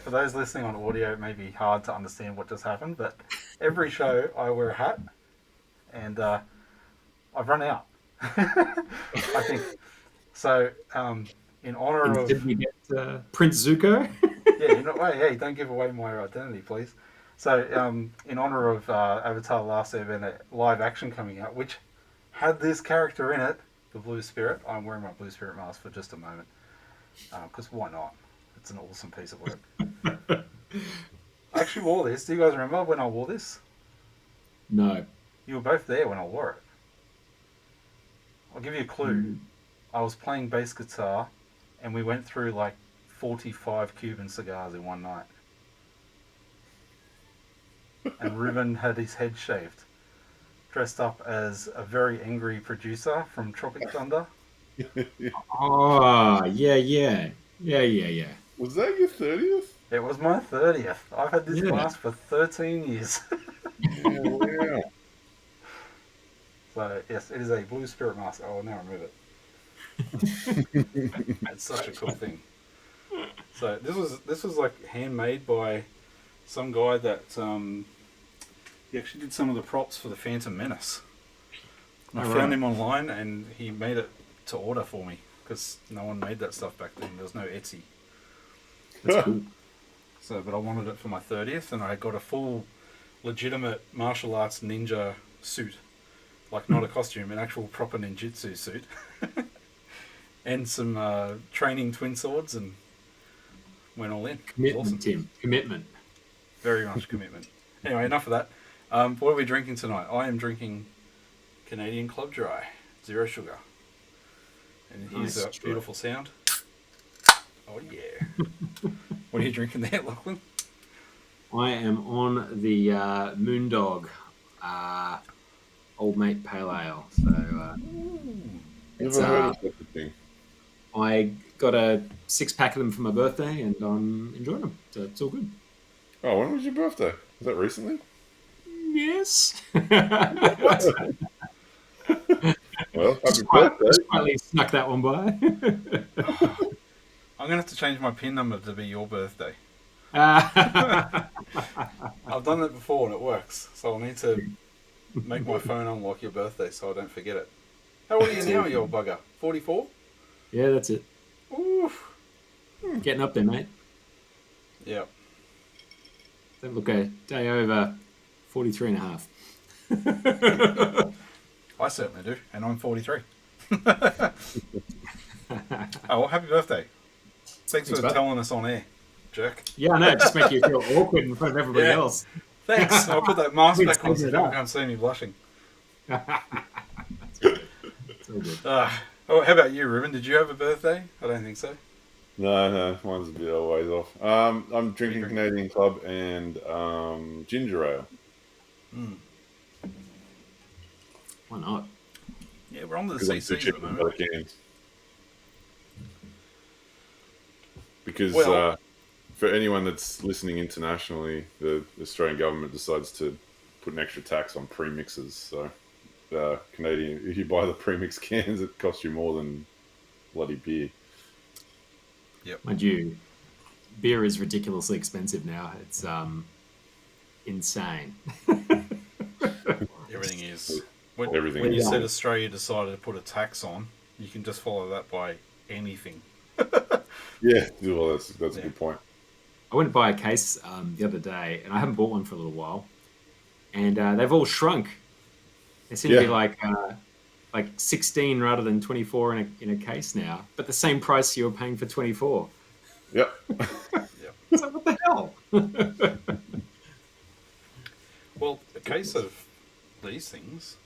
for those listening on audio, it may be hard to understand what just happened, but every show I wear a hat, and I've run out. I think so. In honor Instead, of we get Prince Zuko. yeah, hey, don't give away my identity, please. So, in honor of Avatar: The Last Airbender live action coming out, which had this character in it, the Blue Spirit. I'm wearing my Blue Spirit mask for just a moment, because why not? It's an awesome piece of work. I actually wore this. Do you guys remember when I wore this? No. You were both there when I wore it. I'll give you a clue. Mm. I was playing bass guitar, and we went through like 45 Cuban cigars in one night. And Ruben had his head shaved, dressed up as a very angry producer from Tropic Thunder. Oh, yeah. Was that your 30th? It was my 30th. I've had this Yeah. mask for 13 years. Yeah, wow. So, yes, it is a Blue Spirit mask. I will now remove it. It's such a cool thing. So this was like handmade by some guy that he actually did some of the props for the Phantom Menace. And I found him online, and he made it to order for me because no one made that stuff back then. There was no Etsy. That's cool. So, but I wanted it for my 30th, and I got a full, legitimate martial arts ninja suit, like not a costume, an actual proper ninjutsu suit, and some training twin swords, and went all in. Commitment, Awesome. Tim. Commitment. Very much commitment. Anyway, enough of that. What are we drinking tonight? I am drinking Canadian Club Dry, 0 sugar. And here's Nice. a beautiful sound. Oh yeah. What are you drinking there, Lachlan? I am on the Moondog Old Mate Pale Ale. So it's, Never heard of such a thing. I got a 6-pack of them for my birthday, and I'm enjoying them. So it's all good. Oh, when was your birthday? Was that recently? Yes. What? Well, happy Just birthday. quietly snuck that one by. I'm going to have to change my PIN number to be your birthday. Uh, I've done it before and it works. So I'll need to make my phone unlock your birthday so I don't forget it. How old are you now, you old bugger? 44? yeah, that's it. Oof. Getting up there, mate. Yeah. Don't look a day over 43 and a half. I certainly do. And I'm 43. Oh, well, happy birthday. Thanks for bud. telling us on air, jerk. Yeah, I know. Just make you feel awkward in front of everybody Yeah. else. Thanks. I'll put that mask We've back on so taken it people up. can't see me blushing. It's all good. Oh, how about you, Ruben? Did you have a birthday? I don't think so. No, mine's a bit of a ways off. I'm drinking drink? Canadian Club and ginger ale. Why not? Yeah, we're on the Because I'm too CCs cheap at the to moment. buy cans. Because Well- for anyone that's listening internationally, the Australian government decides to put an extra tax on premixes. So Canadian, if you buy the premix cans, it costs you more than bloody beer. Mind you, beer is ridiculously expensive now. It's insane. Everything is. When, Everything when you is. said Australia decided to put a tax on, you can just follow that by anything. Yeah, well, that's a Yeah. good point. I went to buy a case the other day, and I haven't bought one for a little while. And they've all shrunk. They seem to be like 16 rather than 24 in a case now, but the same price you were paying for 24. Yep. It's like, what the hell? Well, a case of these things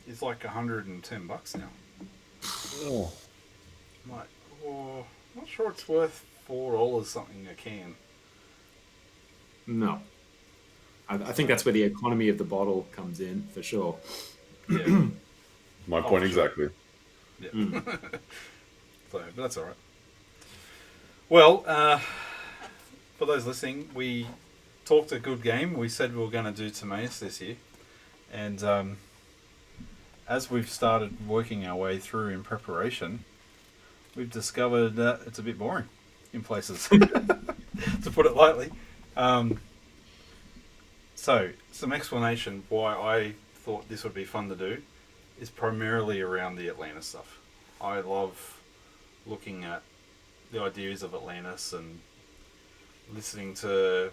is like $110 now. Oh. I'm like, oh, I'm not sure it's worth $4 something a can. No. I think that's where the economy of the bottle comes in, for sure. Yeah. My point sure. exactly. Yeah. So, but that's all right. Well, for those listening, we talked a good game. We said we were going to do Timaeus this year. And as we've started working our way through in preparation, we've discovered that it's a bit boring. in places, to put it lightly. So, some explanation why I thought this would be fun to do is primarily around the Atlantis stuff. I love looking at the ideas of Atlantis and listening to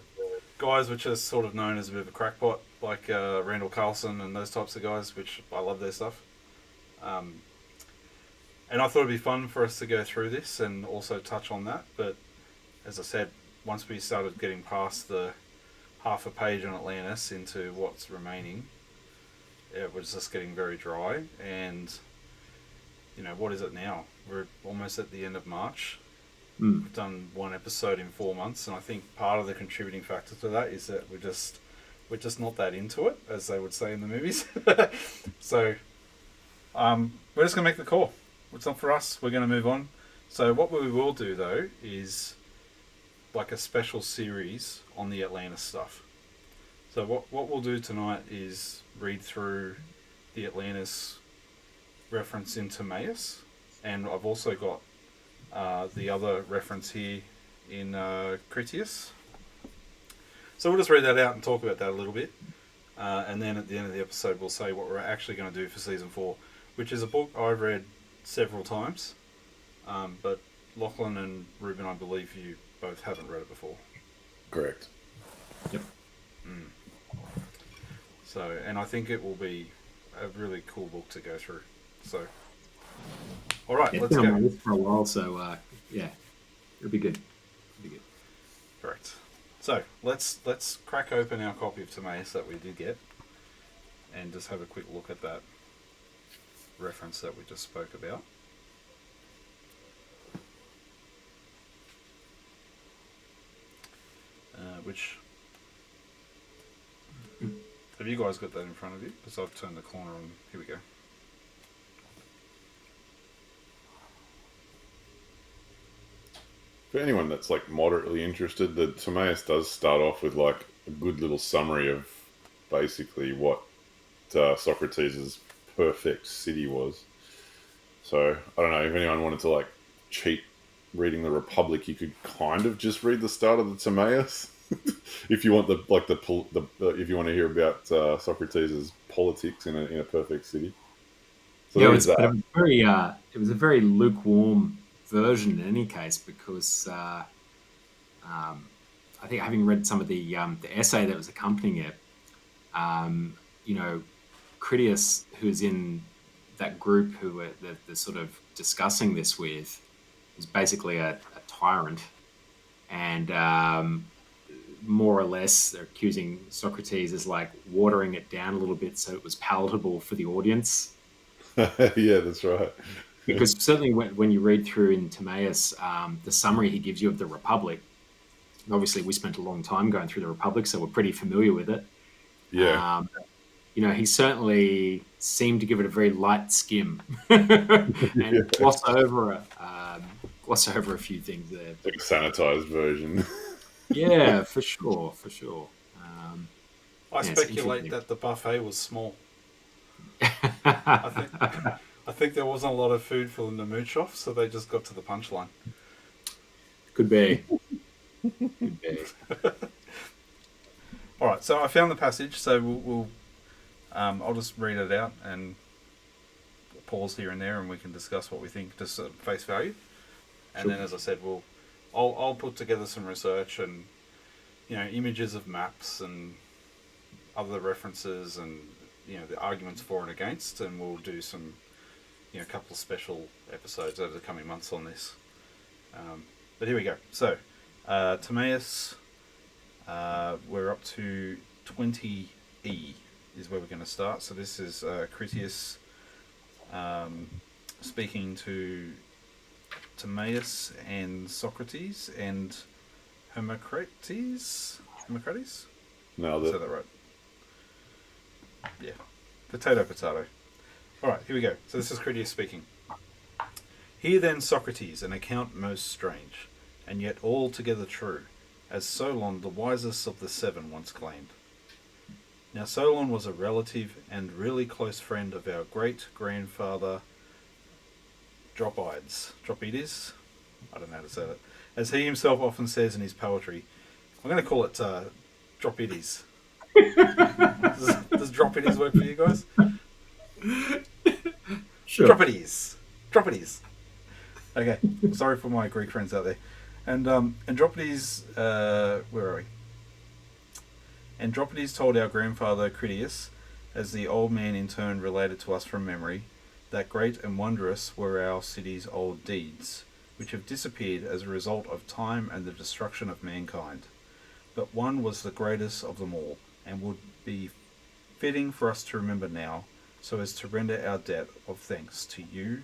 guys which are sort of known as a bit of a crackpot, like Randall Carlson and those types of guys, which I love their stuff. And I thought it'd be fun for us to go through this and also touch on that. But as I said, once we started getting past the half a page on Atlantis into what's remaining, it was just getting very dry. And, you know, what is it now? We're almost at the end of March. We've done one episode in 4 months, and I think part of the contributing factor to that is that we're just not that into it, as they would say in the movies. So we're just gonna make the call. It's not for us. We're gonna move on. So what we will do though is like a special series on the Atlantis stuff. So what we'll do tonight is read through the Atlantis reference in Timaeus, and I've also got the other reference here in Critias. So we'll just read that out and talk about that a little bit. And then at the end of the episode, we'll say what we're actually going to do for Season 4, which is a book I've read several times. But Lachlan and Ruben, I believe you both haven't read it before. Correct. Yep. So, and I think it will be a really cool book to go through. So, all right, let's go. It's been on my go. list for a while, so yeah, it'll be good. Correct. So let's crack open our copy of Timaeus that we did get, and just have a quick look at that reference that we just spoke about. Which have you guys got that in front of you? Because I've turned the corner and here we go. For anyone that's like moderately interested, the Timaeus does start off with like a good little summary of basically what Socrates' perfect city was. So I don't know if anyone wanted to like cheat reading the Republic, you could kind of just read the start of the Timaeus if you want if you want to hear about Socrates' politics in a perfect city. So Yeah, there is that. it was a very lukewarm version in any case, because I think, having read some of the essay that was accompanying it, you know, Critias, who's in that group who were they're sort of discussing this with, is basically a tyrant, and more or less they're accusing Socrates as like watering it down a little bit so it was palatable for the audience. Yeah, that's right. Because certainly when you read through in Timaeus, the summary he gives you of the Republic, obviously we spent a long time going through the Republic, so we're pretty familiar with it. Yeah. You know, he certainly seemed to give it a very light skim and gloss over a few things there. Like a sanitized version. Yeah, for sure. I speculate that the buffet was small. I think there wasn't a lot of food for them to mooch off, so they just got to the punchline. Could be. All right, so I found the passage, so we'll I'll just read it out and pause here and there, and we can discuss what we think, just at face value. And Sure. then, as I said, I'll put together some research and, you know, images of maps and other references and, you know, the arguments for and against, and we'll do some, you know, a couple of special episodes over the coming months on this. But here we go. So, Timaeus, we're up to 20E is where we're going to start. So this is Critias speaking to Timaeus and Socrates and Hermocrates? No, Is that right? Yeah. Potato. Alright, here we go. So this is Critias speaking. Hear then, Socrates, an account most strange, and yet altogether true, as Solon, the wisest of the seven, once claimed. Now Solon was a relative and really close friend of our great-grandfather Dropides. I don't know how to say that. As he himself often says in his poetry, I'm going to call it drop-itties. Does drop-itties work for you guys? Sure. Drop-itties. Drop-itties. Okay, sorry for my Greek friends out there. And Andropides, where are we? Andropides told our grandfather Critias, as the old man in turn related to us from memory, that great and wondrous were our city's old deeds, which have disappeared as a result of time and the destruction of mankind. But one was the greatest of them all, and would be fitting for us to remember now, so as to render our debt of thanks to you,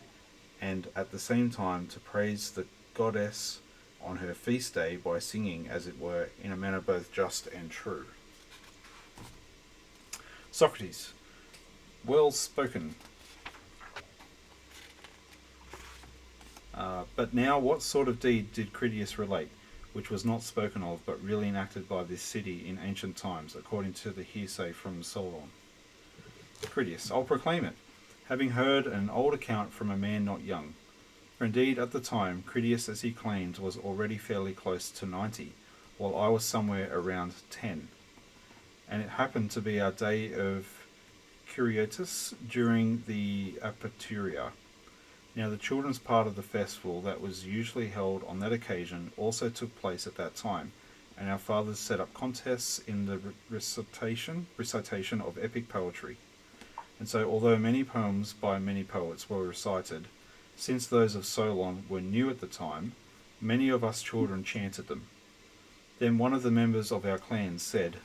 and at the same time to praise the goddess on her feast day by singing, as it were, in a manner both just and true. Socrates, well spoken. But now what sort of deed did Critias relate, which was not spoken of, but really enacted by this city in ancient times, according to the hearsay from Solon? Critias, I'll proclaim it, having heard an old account from a man not young. For indeed, at the time, Critias, as he claimed, was already fairly close to 90, while I was somewhere around 10. And it happened to be our day of Curietus during the Aperturia. Now, the children's part of the festival that was usually held on that occasion also took place at that time, and our fathers set up contests in the recitation of epic poetry. And so, although many poems by many poets were recited, since those of Solon were new at the time, many of us children chanted them. Then one of the members of our clan said,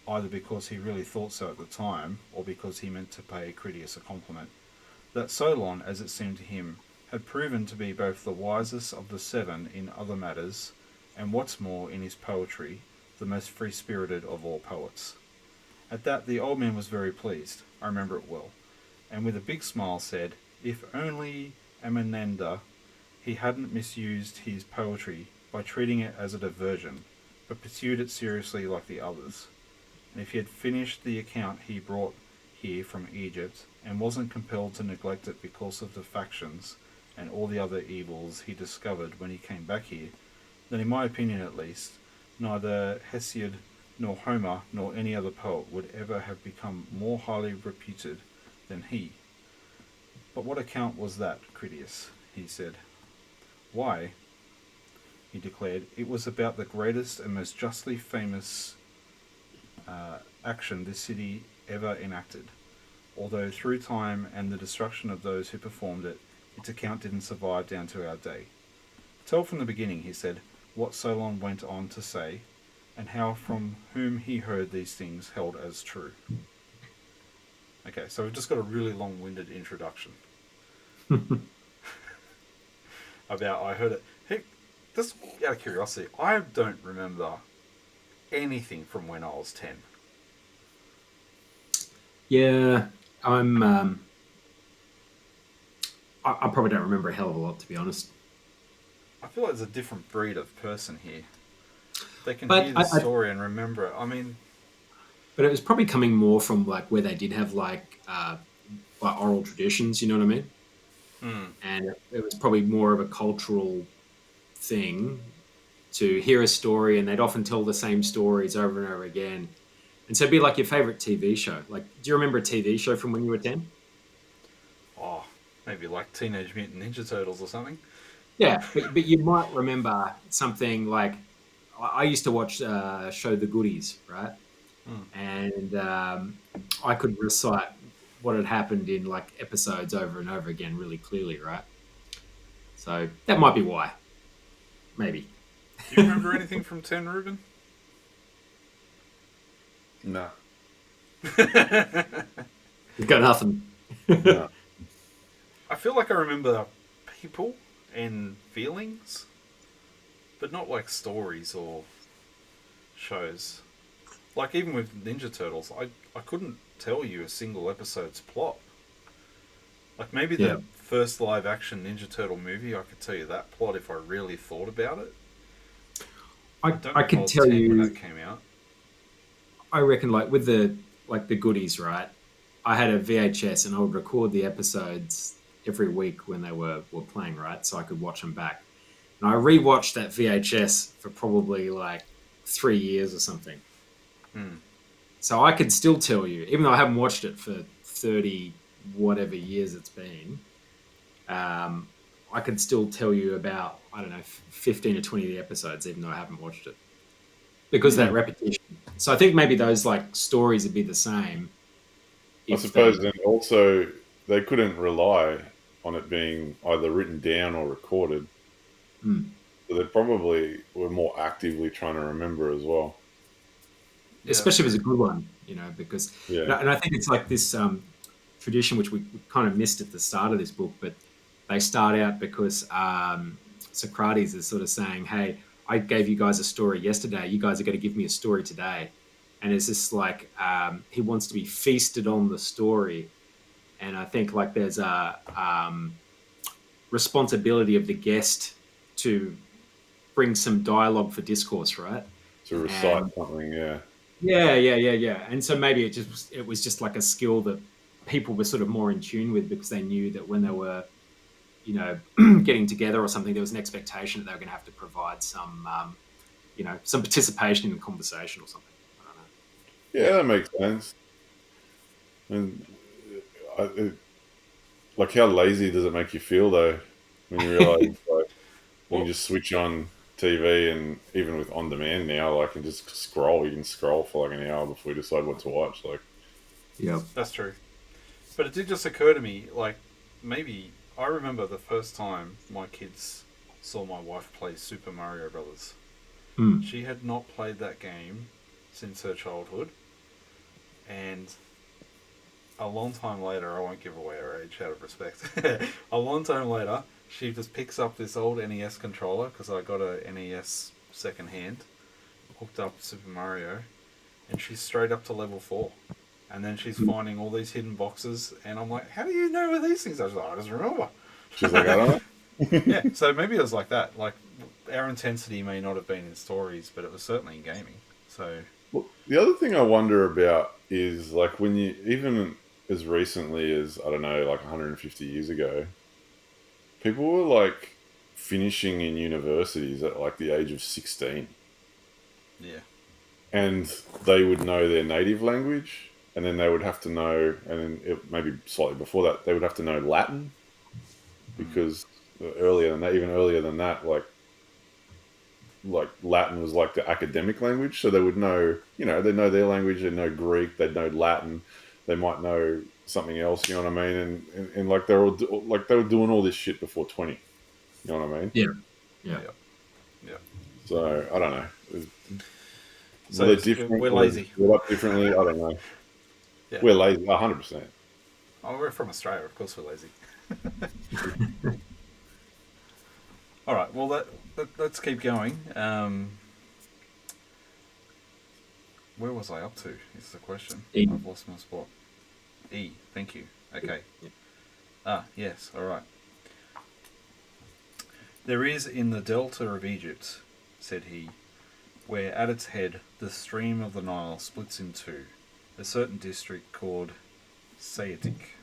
either because he really thought so at the time, or because he meant to pay Critias a compliment, that Solon, as it seemed to him, had proven to be both the wisest of the seven in other matters, and what's more, in his poetry, the most free-spirited of all poets. At that the old man was very pleased, I remember it well, and with a big smile said, if only Amenander he hadn't misused his poetry by treating it as a diversion, but pursued it seriously like the others, and if he had finished the account he brought here from Egypt, and wasn't compelled to neglect it because of the factions and all the other evils he discovered when he came back here, then in my opinion at least, neither Hesiod nor Homer nor any other poet would ever have become more highly reputed than he. But what account was that, Critias? He said. Why, he declared, it was about the greatest and most justly famous action this city ever enacted, although through time and the destruction of those who performed it, its account didn't survive down to our day. Tell from the beginning, he said, what Solon went on to say, and how from whom he heard these things held as true. Okay, so we've just got a really long-winded introduction. About I heard it. Hey, just out of curiosity, I don't remember anything from when I was 10. Yeah, I probably don't remember a hell of a lot, to be honest. I feel like there's a different breed of person here. They can But hear the story and remember it. I mean, but it was probably coming more from like where they did have like oral traditions. You know what I mean? And it was probably more of a cultural thing to hear a story, and they'd often tell the same stories over and over again. And so it'd be like your favorite TV show. Like, do you remember a TV show from when you were 10? oh, maybe like Teenage Mutant Ninja Turtles or something. Yeah, but you might remember something like I used to watch show The Goodies, right? And I could recite what had happened in like episodes over and over again really clearly, right? So that might be why. Maybe. Do you remember anything from 10, Ruben? No. You've got nothing. No. I feel like I remember people and feelings, but not like stories or shows. Like even with Ninja Turtles, I couldn't tell you a single episode's plot. Like maybe the first live action Ninja Turtle movie, I could tell you that plot if I really thought about it. I could tell you when that came out. I reckon like with the Goodies, right? I had a VHS and I would record the episodes every week when they were playing, right? So I could watch them back. And I rewatched that VHS for probably like 3 years or something. Hmm. So I could still tell you, even though I haven't watched it for 30 whatever years it's been, I could still tell you about, I don't know, 15 or 20 of the episodes, even though I haven't watched it because of that repetition. So I think maybe those like stories would be the same I if they. suppose then also they couldn't rely on it being either written down or recorded. Hmm. So they probably were more actively trying to remember as well. Yeah, that's Especially if true. it's a good one, because Yeah. and I think it's like this tradition which we kind of missed at the start of this book, but they start out because Socrates is sort of saying, "Hey, I gave you guys a story yesterday. You guys are going to give me a story today," and it's just like he wants to be feasted on the story, and I think like there's a responsibility of the guest to bring some dialogue for discourse, right? To recite And something, yeah. yeah. And so maybe it was just like a skill that people were sort of more in tune with because they knew that when they were, getting together or something, there was an expectation that they were going to have to provide some, some participation in the conversation or something. I don't know. Yeah, that makes sense. And like, how lazy does it make you feel though when you realize like you can Well, just switch on TV, and even with on demand now, like, and just scroll. You can scroll for like an hour before you decide what to watch. Like, Yeah. that's true. But it did just occur to me, like, maybe I remember the first time my kids saw my wife play Super Mario Brothers. Mm. She had not played that game since her childhood, and a long time later, I won't give away her age out of respect. A long time later, she just picks up this old NES controller because I got a NES second hand, hooked up Super Mario, and she's straight up to level 4. And then she's finding all these hidden boxes, and I'm like, "How do you know where these things are?" I was like, "I just remember." she's like, I don't know. Yeah, so maybe it was like that. Like, our intensity may not have been in stories, but it was certainly in gaming. So, Well, the other thing I wonder about is like when you, even as recently as, I don't know, like 150 years ago, people were like finishing in universities at like the age of 16, yeah. and they would know their native language, and then they would have to know, and then maybe slightly before that, they would have to know Latin, Mm. because earlier than that, even earlier than that, like Latin was like the academic language, so they would know, they know their language, they know Greek, they know Latin, they might know something else, you know what I mean? And like like they were doing all this shit before 20, you know what I mean? Yeah. Yeah. Yeah. Yeah. So I don't know. Were So they different? we're Were they just lazy. brought up differently? I don't know. Yeah. We're lazy, 100%. Oh, we're from Australia. Of course, we're lazy. All right. Well, let's keep going. Where was I up to? Is the question. I've lost my spot. E. Thank you. Okay. Yeah. Ah, yes. All right. There is in the delta of Egypt, said he, where at its head the stream of the Nile splits in two, a certain district called Saitic,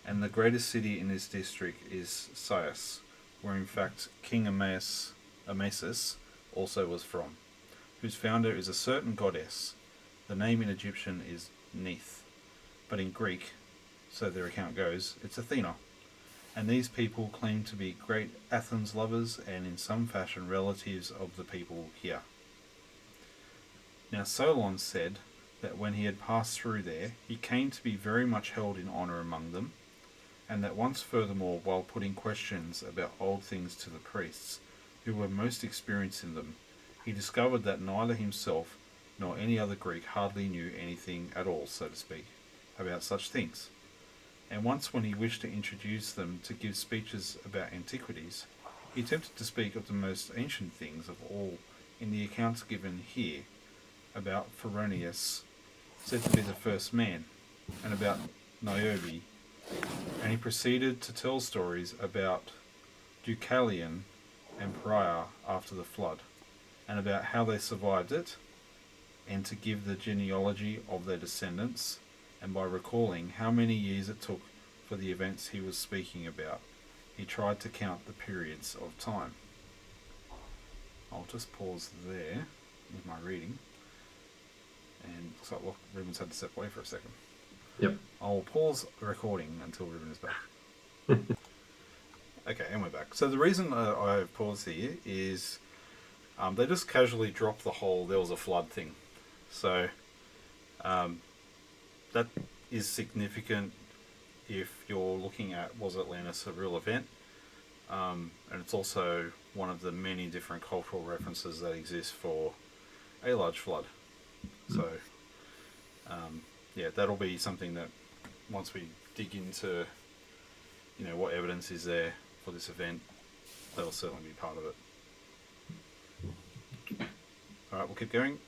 and the greatest city in this district is Sais, where in fact King Amasis also was from, whose founder is a certain goddess. The name in Egyptian is Neith, but in Greek, so their account goes, it's Athena. And these people claim to be great Athens lovers and in some fashion relatives of the people here. Now Solon said that when he had passed through there, he came to be very much held in honour among them, and that once furthermore, while putting questions about old things to the priests, who were most experienced in them, he discovered that neither himself nor any other Greek hardly knew anything at all, so to speak, about such things. And once when he wished to introduce them to give speeches about antiquities, he attempted to speak of the most ancient things of all in the accounts given here about Pharonius, said to be the first man, and about Niobe, and he proceeded to tell stories about Deucalion and Prior after the flood, and about how they survived it, and to give the genealogy of their descendants, and by recalling how many years it took for the events he was speaking about, he tried to count the periods of time. I'll just pause there with my reading. And looks like Ruben's had to step away for a second. Yep. I'll pause the recording until Ruben is back. Okay, and we're back. So the reason I paused here is they just casually dropped the whole "there was a flood" thing. So that is significant if you're looking at was Atlantis a real event, and it's also one of the many different cultural references that exist for a large flood. So yeah, that'll be something that once we dig into, what evidence is there for this event, that'll certainly be part of it. All right, we'll keep going.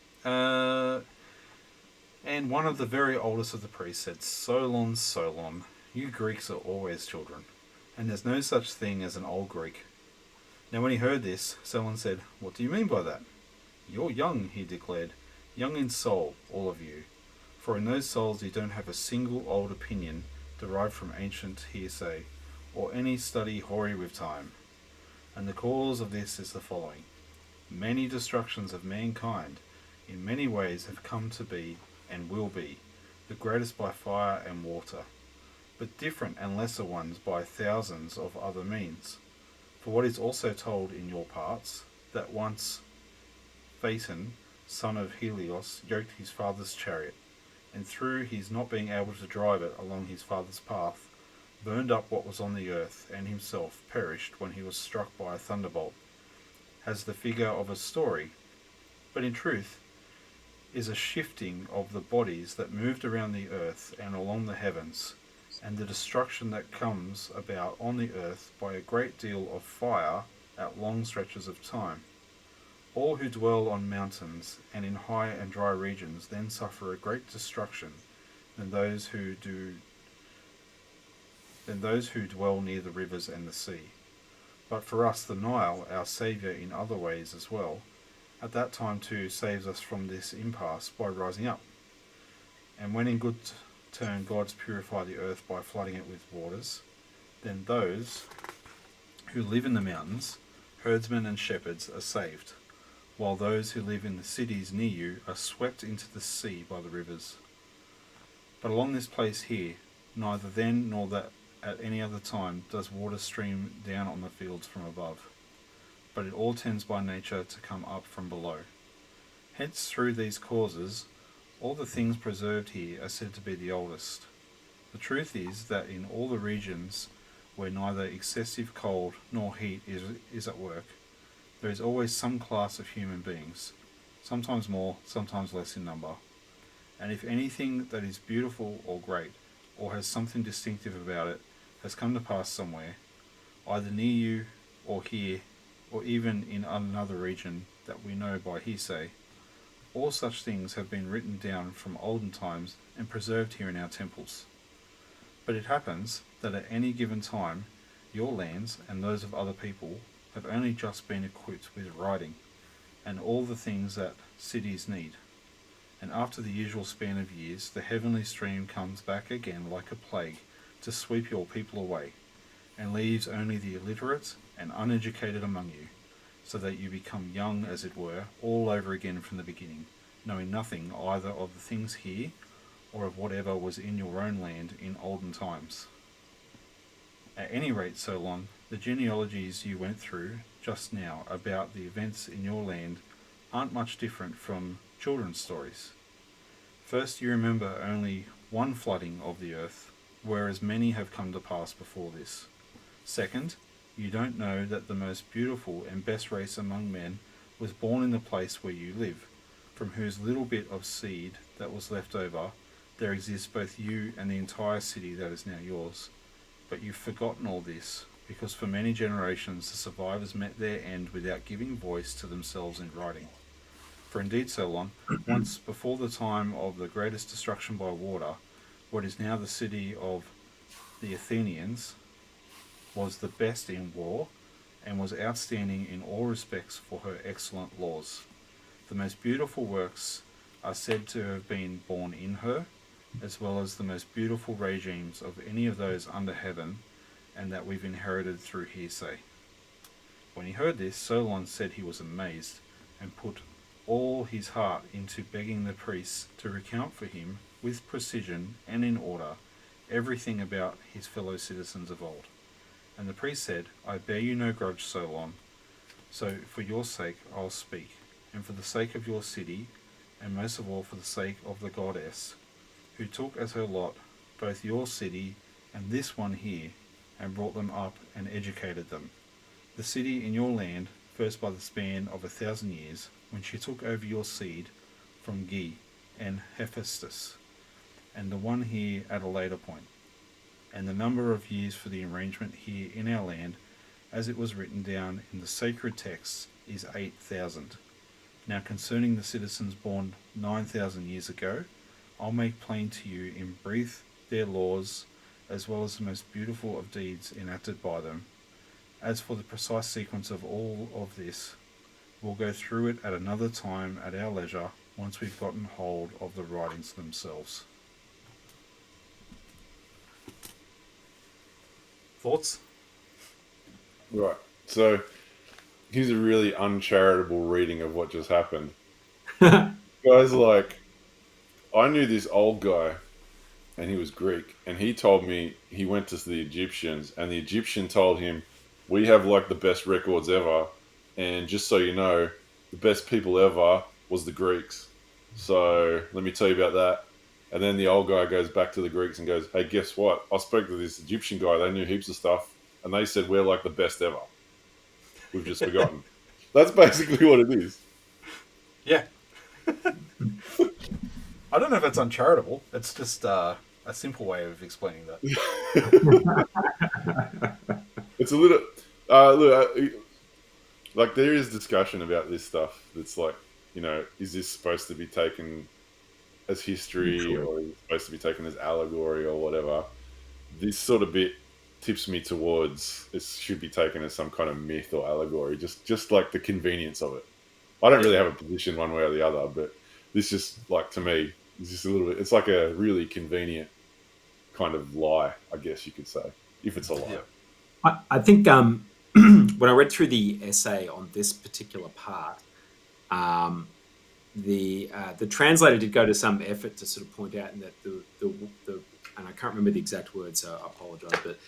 And one of the very oldest of the priests said, "Solon, Solon, you Greeks are always children, and there's no such thing as an old Greek." Now when he heard this, Solon said, "What do you mean by that?" "You're young," he declared, "young in soul, all of you. For in those souls you don't have a single old opinion derived from ancient hearsay, or any study hoary with time. And the cause of this is the following. Many destructions of mankind in many ways have come to be and will be, the greatest by fire and water, but different and lesser ones by thousands of other means. For what is also told in your parts, that once Phaeton, son of Helios, yoked his father's chariot, and through his not being able to drive it along his father's path, burned up what was on the earth, and himself perished when he was struck by a thunderbolt, has the figure of a story, but in truth is a shifting of the bodies that moved around the earth and along the heavens, and the destruction that comes about on the earth by a great deal of fire at long stretches of time. All who dwell on mountains and in high and dry regions then suffer a great destruction than those who dwell near the rivers and the sea. But for us the Nile, our saviour in other ways as well, at that time too saves us from this impasse by rising up. And when in good turn gods purify the earth by flooding it with waters, then those who live in the mountains, herdsmen and shepherds, are saved, while those who live in the cities near you are swept into the sea by the rivers. But along this place here, neither then nor that at any other time does water stream down on the fields from above, but it all tends by nature to come up from below. Hence through these causes, all the things preserved here are said to be the oldest. The truth is that in all the regions where neither excessive cold nor heat is at work, there is always some class of human beings, sometimes more, sometimes less in number. And if anything that is beautiful or great, or has something distinctive about it, has come to pass somewhere, either near you or here, or even in another region that we know by hearsay, all such things have been written down from olden times and preserved here in our temples. But it happens that at any given time, your lands and those of other people have only just been equipped with writing, and all the things that cities need. And after the usual span of years, the heavenly stream comes back again like a plague to sweep your people away, and leaves only the illiterate and uneducated among you, so that you become young, as it were, all over again from the beginning, knowing nothing either of the things here, or of whatever was in your own land in olden times. At any rate, Solon, the genealogies you went through just now about the events in your land aren't much different from children's stories. First, you remember only one flooding of the earth, whereas many have come to pass before this. Second, you don't know that the most beautiful and best race among men was born in the place where you live, from whose little bit of seed that was left over, there exists both you and the entire city that is now yours. But you've forgotten all this, because for many generations the survivors met their end without giving voice to themselves in writing. For indeed, Solon, once before the time of the greatest destruction by water, what is now the city of the Athenians was the best in war, and was outstanding in all respects for her excellent laws. The most beautiful works are said to have been born in her, as well as the most beautiful regimes of any of those under heaven, and that we've inherited through hearsay. When he heard this, Solon said he was amazed, and put all his heart into begging the priests to recount for him, with precision and in order, everything about his fellow citizens of old. And the priest said, I bear you no grudge, Solon, so for your sake I'll speak, and for the sake of your city, and most of all for the sake of the goddess, who took as her lot both your city and this one here, and brought them up and educated them. The city in your land, first by the span of 1,000 years, when she took over your seed from Ge and Hephaestus, and the one here at a later point. And the number of years for the arrangement here in our land, as it was written down in the sacred texts, is 8,000. Now concerning the citizens born 9,000 years ago, I'll make plain to you in brief their laws, as well as the most beautiful of deeds enacted by them. As for the precise sequence of all of this, we'll go through it at another time at our leisure, once we've gotten hold of the writings themselves. Thoughts? Right. So here's a really uncharitable reading of what just happened. Guys, like, I knew this old guy, and he was Greek, and he told me he went to the Egyptians, and the Egyptian told him, we have like the best records ever, and just so you know, the best people ever was the Greeks. So let me tell you about that. And then the old guy goes back to the Greeks and goes, hey, guess what? I spoke to this Egyptian guy. They knew heaps of stuff, and they said we're like the best ever. We've just forgotten. That's basically what it is. Yeah. I don't know if it's uncharitable. It's just a simple way of explaining that. It's a little... like, there is discussion about this stuff. That's like, you know, is this supposed to be taken as history, or is it supposed to be taken as allegory or whatever? This sort of bit tips me towards it should be taken as some kind of myth or allegory, just like the convenience of it. I don't really have a position one way or the other, but this just, like, to me, is just a little bit... It's like a really convenient kind of lie, I guess you could say, if it's a lie. Yeah. I think when I read through the essay on this particular part, the translator did go to some effort to sort of point out that the and I can't remember the exact words, so I apologize, but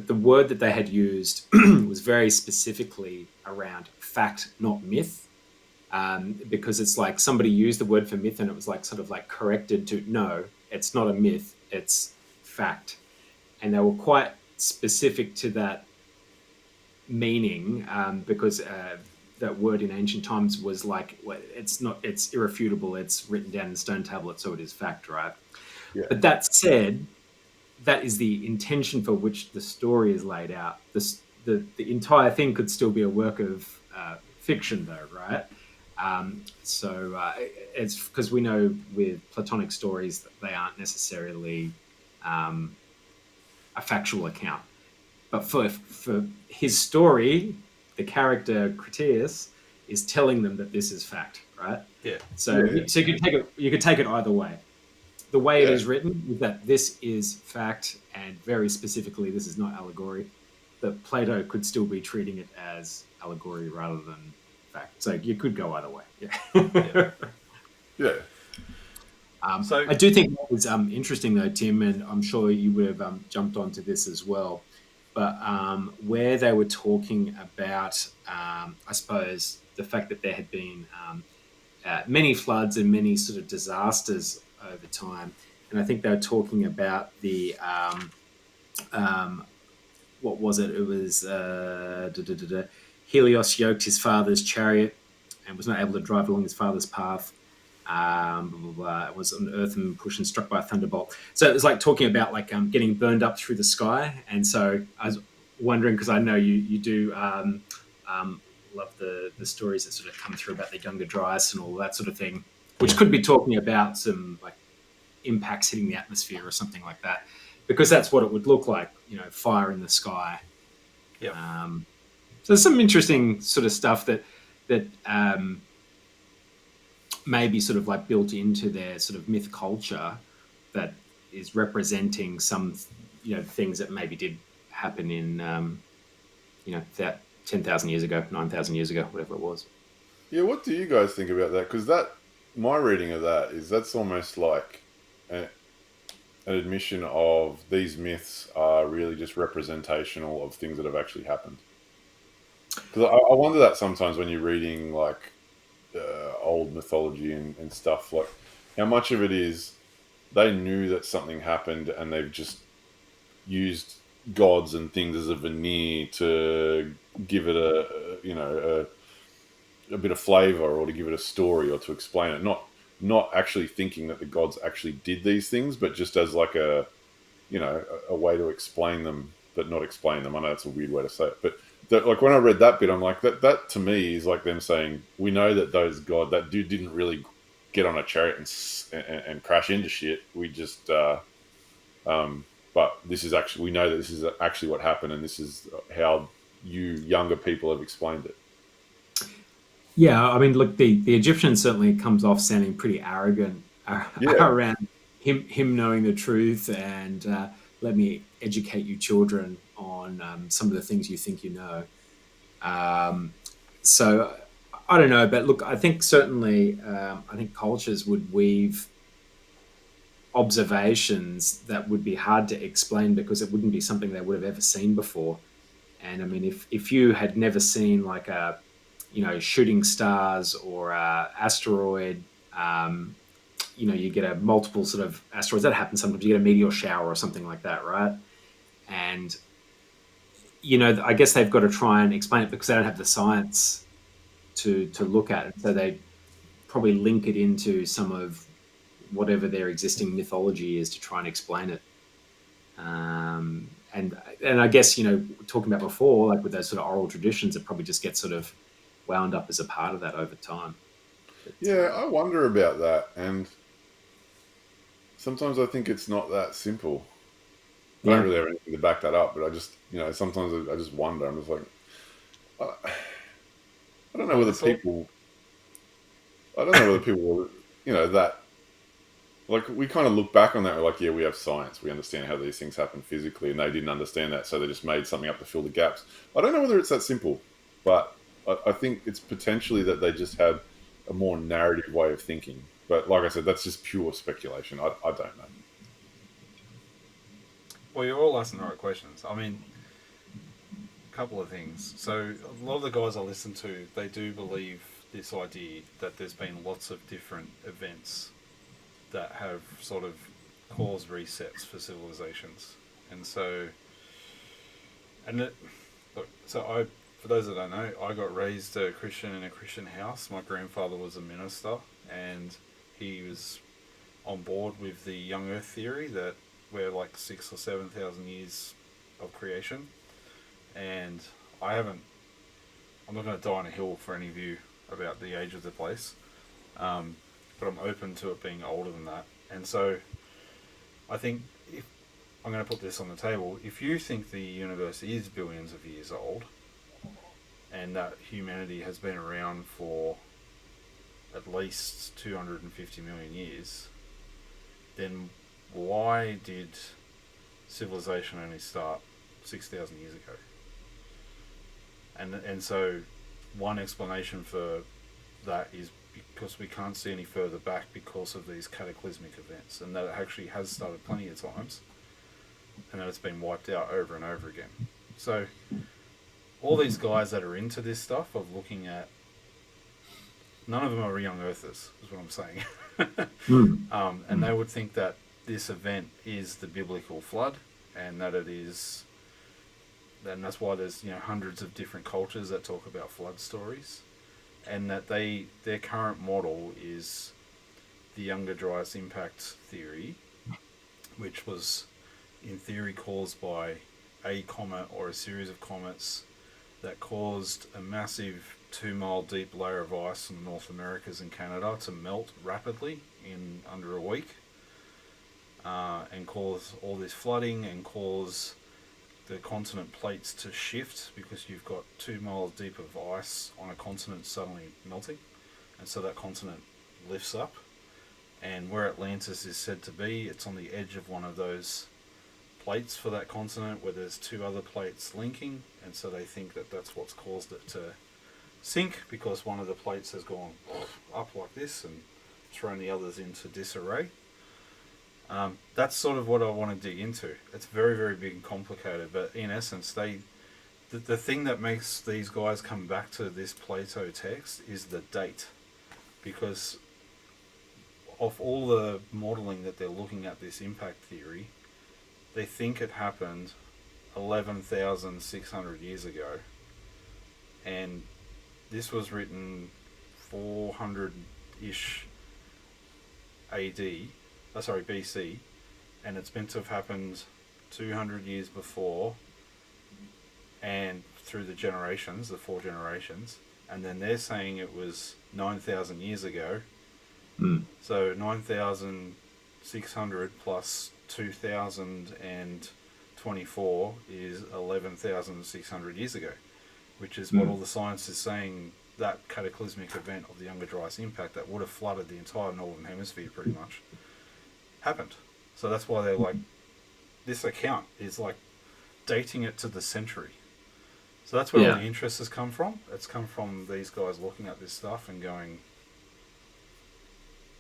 the word that they had used was very specifically around fact, not myth, because it's like somebody used the word for myth and it was like sort of like corrected to, no, it's not a myth, it's fact. And they were quite specific to that meaning, because that word in ancient times was like, it's irrefutable, it's written down in stone tablets, so it is fact, right? Yeah. But that said, that is the intention for which the story is laid out. The entire thing could still be a work of fiction, though, right? So it's because we know with Platonic stories that they aren't necessarily a factual account. But for his story, the character Critias is telling them that this is fact, right? Yeah. So you could take it either way. The way it is written is that this is fact, and very specifically, this is not allegory. That Plato could still be treating it as allegory rather than fact. So you could go either way. Yeah. So I do think that was interesting, though, Tim, and I'm sure you would have jumped onto this as well. But where they were talking about, I suppose, the fact that there had been many floods and many sort of disasters over time. And I think they were talking about the, what was it? It was Helios yoked his father's chariot and was not able to drive along his father's path. It was on earth and pushed and struck by a thunderbolt. So it was like talking about like getting burned up through the sky. And so I was wondering, because I know you do love the stories that sort of come through about the Younger Dryas and all that sort of thing, which could be talking about some like impacts hitting the atmosphere or something like that, because that's what it would look like, you know, fire in the sky. Yeah. So there's some interesting sort of stuff that may be sort of like built into their sort of myth culture that is representing some, you know, things that maybe did happen in, you know, that 10,000 years ago, 9,000 years ago, whatever it was. Yeah, what do you guys think about that? Because my reading of that is that's almost like an admission of these myths are really just representational of things that have actually happened. Because I wonder that sometimes when you're reading like old mythology and stuff, like how much of it is they knew that something happened and they've just used gods and things as a veneer to give it a bit of flavor or to give it a story or to explain it. Not actually thinking that the gods actually did these things, but just as like a way to explain them, but not explain them. I know that's a weird way to say it, but like when I read that bit, I'm like that to me is like them saying we know that that dude didn't really get on a chariot and crash into shit. We just but this is actually we know that this is actually what happened, and this is how you younger people have explained it. Yeah, I mean, look, the Egyptian certainly comes off sounding pretty arrogant Yeah, around him knowing the truth and let me educate you children on some of the things you think you know. Um, so I don't know, but look, I think certainly I think cultures would weave observations that would be hard to explain because it wouldn't be something they would have ever seen before. And I mean, if you had never seen like a shooting stars or a asteroid, you get a multiple sort of asteroids that happens sometimes. You get a meteor shower or something like that, right? And I guess they've got to try and explain it because they don't have the science to look at it. So they probably link it into some of whatever their existing mythology is to try and explain it. And I guess talking about before, like with those sort of oral traditions, it probably just gets sort of wound up as a part of that over time. But yeah, I wonder about that, and sometimes I think it's not that simple. I don't yeah, really have anything to back that up, but I just, sometimes I just wonder. I'm just like, I, I don't know Well, whether it's all people, I don't know whether people, that like we kind of look back on that. We're like, yeah, we have science, we understand how these things happen physically, and they didn't understand that, so they just made something up to fill the gaps. I don't know whether it's that simple, but I think it's potentially that they just had a more narrative way of thinking. But like I said, that's just pure speculation. I don't know. well, you're all asking the right questions. I mean, a couple of things. So a lot of the guys I listen to, they do believe this idea that there's been lots of different events that have sort of caused resets for civilizations, and so and it, look, so I for those that don't know, I got raised a Christian in a Christian house. My grandfather was a minister, and he was on board with the young Earth theory that we're like 6 or 7 thousand years of creation. And I haven't. I'm not going to die on a hill for any of you about the age of the place, but I'm open to it being older than that. And so, I think if I'm going to put this on the table, if you think the universe is billions of years old, and that humanity has been around for at least 250 million years, then why did civilization only start 6,000 years ago? And so one explanation for that is because we can't see any further back because of these cataclysmic events, and that it actually has started plenty of times, and that it's been wiped out over and over again. So all these guys that are into this stuff of looking at, none of them are young earthers, is what I'm saying. And they would think that this event is the biblical flood, and that it is, and that's why there's hundreds of different cultures that talk about flood stories, and that their current model is the Younger Dryas impact theory, which was in theory caused by a comet or a series of comets that caused a massive 2 mile deep layer of ice in North Americas and Canada to melt rapidly in under a week, and cause all this flooding and cause the continent plates to shift because you've got 2 miles deep of ice on a continent suddenly melting, and so that continent lifts up, and where Atlantis is said to be, it's on the edge of one of those plates for that continent where there's two other plates linking, and so they think that that's what's caused it to sink, because one of the plates has gone up like this and thrown the others into disarray. That's sort of what I want to dig into. It's very, very big and complicated, but in essence, the thing that makes these guys come back to this Plato text is the date, because of all the modelling that they're looking at this impact theory, they think it happened 11,600 years ago, and this was written 400-ish BC, and it's meant to have happened 200 years before, and through the generations, the 4 generations, and then they're saying it was 9,000 years ago. So 9,600 plus 2,024 is 11,600 years ago, which is what all the science is saying. That cataclysmic event of the Younger Dryas impact that would have flooded the entire northern hemisphere pretty much happened. So that's why they're like, this account is like dating it to the century. So that's where all the interest has come from. It's come from these guys looking at this stuff and going,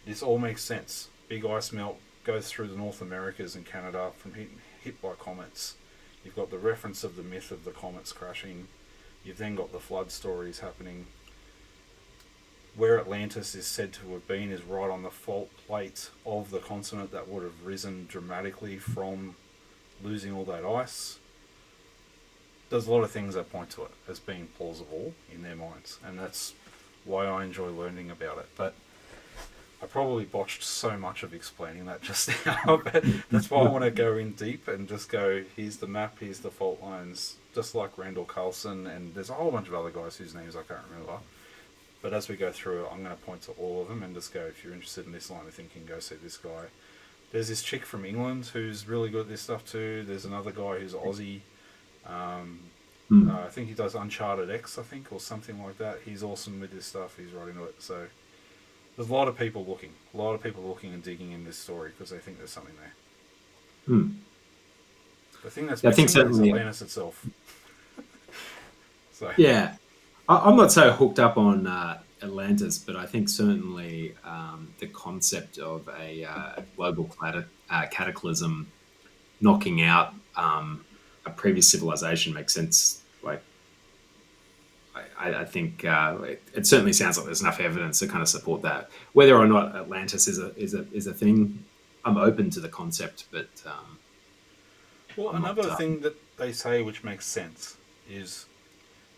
this all makes sense. Big ice melt goes through the North Americas and Canada from hit by comets. You've got the reference of the myth of the comets crashing. You've then got the flood stories happening. Where Atlantis is said to have been is right on the fault plate of the continent that would have risen dramatically from losing all that ice. There's a lot of things that point to it as being plausible in their minds, and that's why I enjoy learning about it. But I probably botched so much of explaining that just now, but that's why I want to go in deep and just go, here's the map, here's the fault lines, just like Randall Carlson, and there's a whole bunch of other guys whose names I can't remember. But as we go through it, I'm going to point to all of them and just go, if you're interested in this line of thinking, go see this guy. There's this chick from England who's really good at this stuff too. There's another guy who's Aussie. I think he does Uncharted X, I think, or something like that. He's awesome with this stuff. He's writing it. So there's a lot of people looking and digging in this story because they think there's something there. The thing that's missing is Atlantis itself. So I'm not so hooked up on Atlantis, but I think certainly the concept of a global cataclysm knocking out a previous civilization makes sense. Like, I think it certainly sounds like there's enough evidence to kind of support that. Whether or not Atlantis is a thing, I'm open to the concept. But another thing that they say which makes sense is,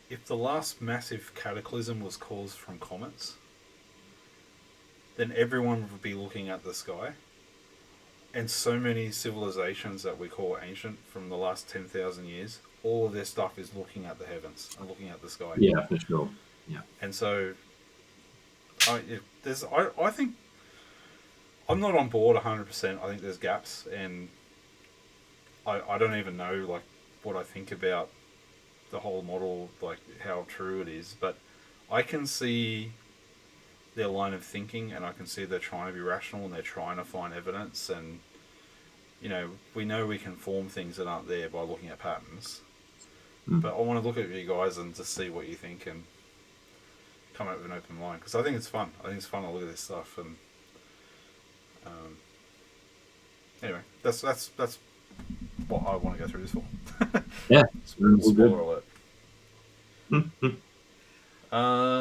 if the last massive cataclysm was caused from comets, then everyone would be looking at the sky. And so many civilizations that we call ancient from the last 10,000 years, all of their stuff is looking at the heavens and looking at the sky. Yeah, for sure. Yeah. And so, I think I'm not on board 100%. I think there's gaps, and I don't even know like what I think about the whole model, like how true it is, but I can see their line of thinking, and I can see they're trying to be rational and they're trying to find evidence, and we know we can form things that aren't there by looking at patterns. But I want to look at you guys and just see what you think and come up with an open mind, because I think it's fun. I think it's fun to look at this stuff, and anyway, that's what I want to go through this for. Yeah. Spoiler alert.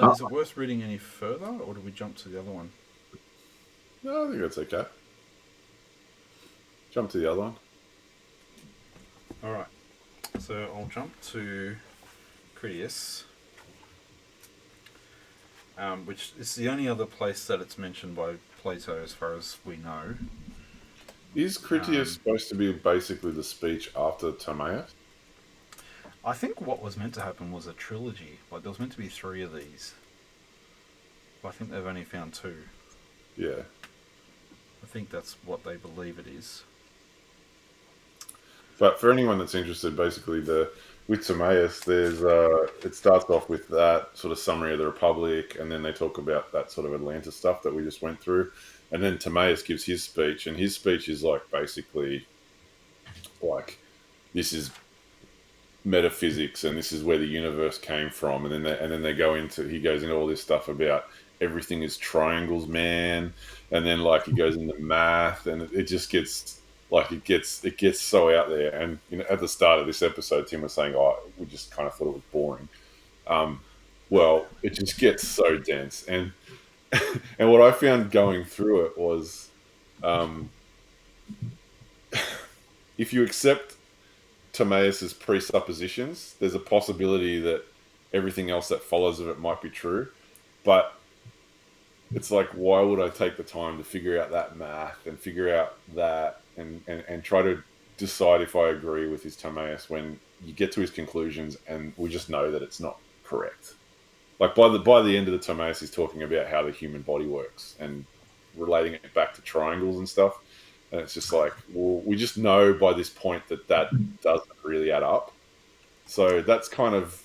Is it worth reading any further, or do we jump to the other one? No, I think that's okay. Jump to the other one. Alright. So I'll jump to Critias, which is the only other place that it's mentioned by Plato as far as we know. Is Critias supposed to be basically the speech after Timaeus? I think what was meant to happen was a trilogy. Like, there was meant to be 3 of these. But I think they've only found 2. Yeah. I think that's what they believe it is. But for anyone that's interested, basically, with Timaeus, there's it starts off with that sort of summary of the Republic, and then they talk about that sort of Atlantis stuff that we just went through. And then Timaeus gives his speech, and his speech is like basically like this is metaphysics and this is where the universe came from, and then he goes into all this stuff about everything is triangles, man, and then like he goes into math, and it just gets like it gets so out there. And at the start of this episode, Tim was saying, "Oh, we just kind of thought it was boring." Well, it just gets so dense, and and what I found going through it was, if you accept Timaeus's presuppositions, there's a possibility that everything else that follows of it might be true. But it's like, why would I take the time to figure out that math and figure out that and try to decide if I agree with his Timaeus when you get to his conclusions and we just know that it's not correct. Like by the end of the Timaeus, he's talking about how the human body works and relating it back to triangles and stuff. And it's just like, well, we just know by this point that doesn't really add up. So that's kind of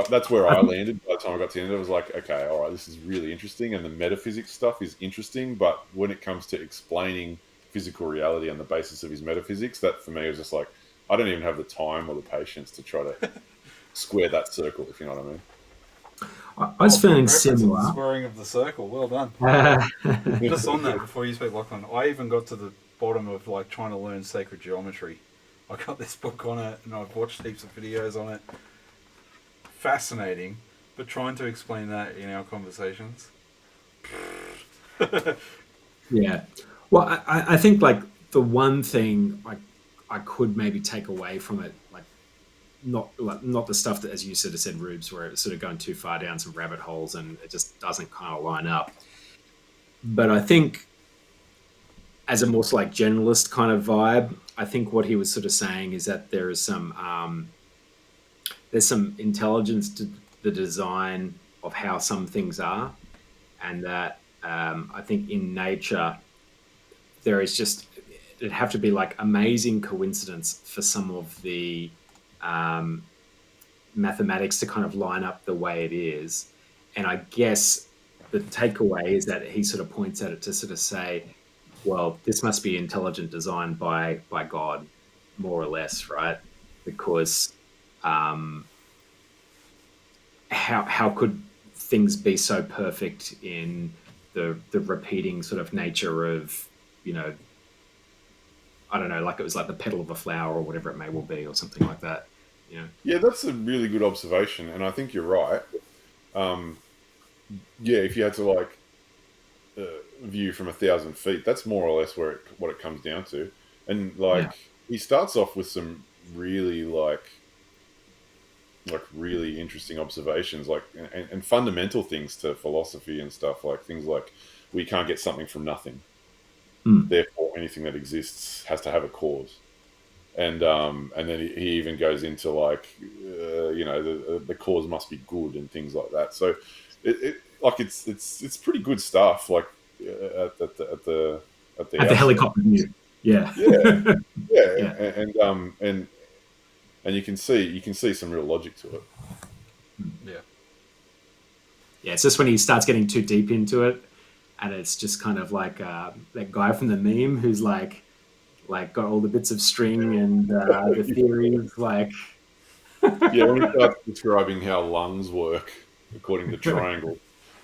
that's where I landed by the time I got to the end. I was like, okay, all right, this is really interesting, and the metaphysics stuff is interesting. But when it comes to explaining physical reality on the basis of his metaphysics, that for me was just like, I don't even have the time or the patience to try to square that circle, if you know what I mean. I was feeling similar. Squaring of the circle. Well done. Just on that, before you speak, Lachlan, I even got to the bottom of like trying to learn sacred geometry. I got this book on it, and I've watched heaps of videos on it. Fascinating, but trying to explain that in our conversations. Yeah. Well, I think like the one thing I could maybe take away from it, like not the stuff that, as you sort of said, Rubes, where it's sort of going too far down some rabbit holes and it just doesn't kind of line up. But I think as a more like generalist kind of vibe, I think what he was sort of saying is that there is there's some intelligence to the design of how some things are, and that I think in nature there is just, it'd have to be like amazing coincidence for some of the mathematics to kind of line up the way it is. And I guess the takeaway is that he sort of points at it to sort of say, well, this must be intelligent design by God, more or less, right? Because how could things be so perfect in the repeating sort of nature of, I don't know, like it was like the petal of a flower or whatever it may well be, or something like that. Yeah, that's a really good observation, and I think you're right. Yeah, if you had to like view from 1,000 feet, that's more or less what it comes down to. And like he starts off with some really like really interesting observations, like and fundamental things to philosophy and stuff, like things like we can't get something from nothing. Therefore, anything that exists has to have a cause. And then he even goes into like the cause must be good and things like that. So it's pretty good stuff. Like at the helicopter view. Yeah. Yeah. Yeah. And you can see some real logic to it. Yeah, it's just when he starts getting too deep into it, and it's just kind of like that guy from the meme who's like got all the bits of string and the theories, like. Yeah, when he starts describing how lungs work according to triangle.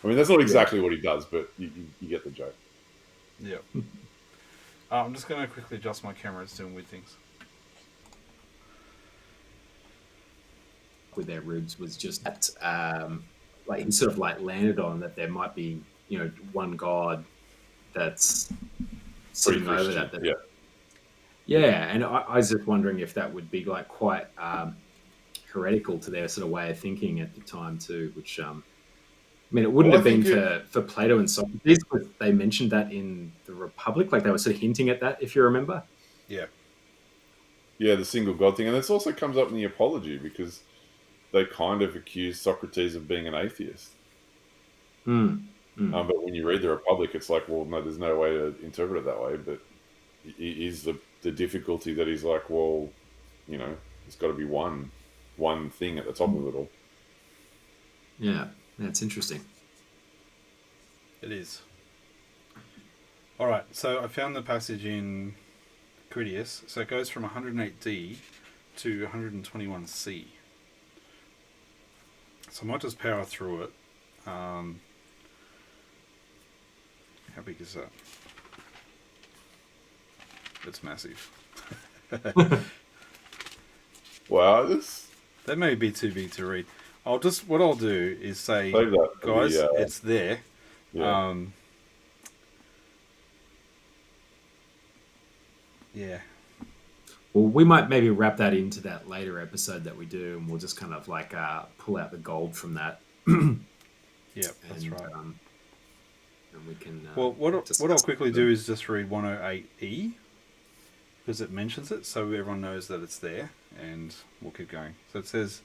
I mean, that's not exactly what he does, but you get the joke. Yeah. I'm just going to quickly adjust my camera. It's doing weird things. With their ribs was just that, like he sort of like landed on that there might be, one God that's sitting over that. Yeah, and I was just wondering if that would be like quite heretical to their sort of way of thinking at the time too, which I mean, it wouldn't have been for Plato and Socrates, but they mentioned that in the Republic, like they were sort of hinting at that, if you remember. Yeah. Yeah, the single God thing. And this also comes up in the Apology because they kind of accuse Socrates of being an atheist. But when you read the Republic, it's like, well, no, there's no way to interpret it that way. But is the difficulty that he's like, well, it's got to be one thing at the top of it all. Yeah, that's interesting. It is. All right, so I found the passage in Critias. So it goes from 108D to 121C. So I might just power through it. How big is that? It's massive. Wow, this That may be too big to read. What I'll do is say, save that for guys, the, it's there. yeah. Yeah. Well, we might maybe wrap that into that later episode that we do, and we'll just kind of like pull out the gold from that. Yeah, that's right. And we can. Well, what I'll quickly do is just read 108E because it mentions it, so everyone knows that it's there, and we'll keep going. So it says,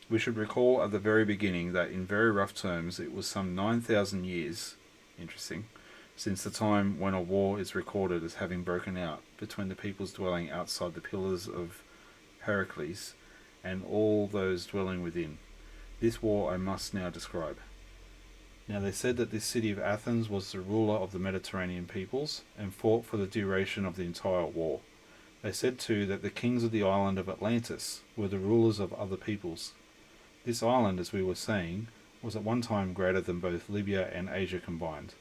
we should recall at the very beginning that in very rough terms it was some 9,000 years, interesting, since the time when a war is recorded as having broken out between the peoples dwelling outside the pillars of Heracles and all those dwelling within. This war I must now describe. Now they said that this city of Athens was the ruler of the Mediterranean peoples and fought for the duration of the entire war. They said too that the kings of the island of Atlantis were the rulers of other peoples. This island, as we were saying, was at one time greater than both Libya and Asia combined.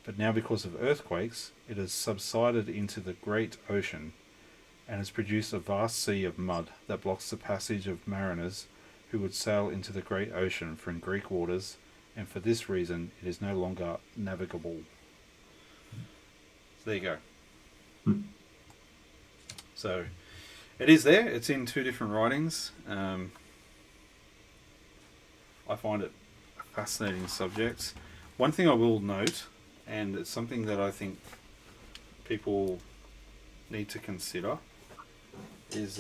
But now because of earthquakes, it has subsided into the great ocean and has produced a vast sea of mud that blocks the passage of mariners who would sail into the great ocean from Greek waters, and for this reason it is no longer navigable. So there you go. So it is there. It's in two different writings. I find it a fascinating subject. One thing I will note, and it's something that I think people need to consider, is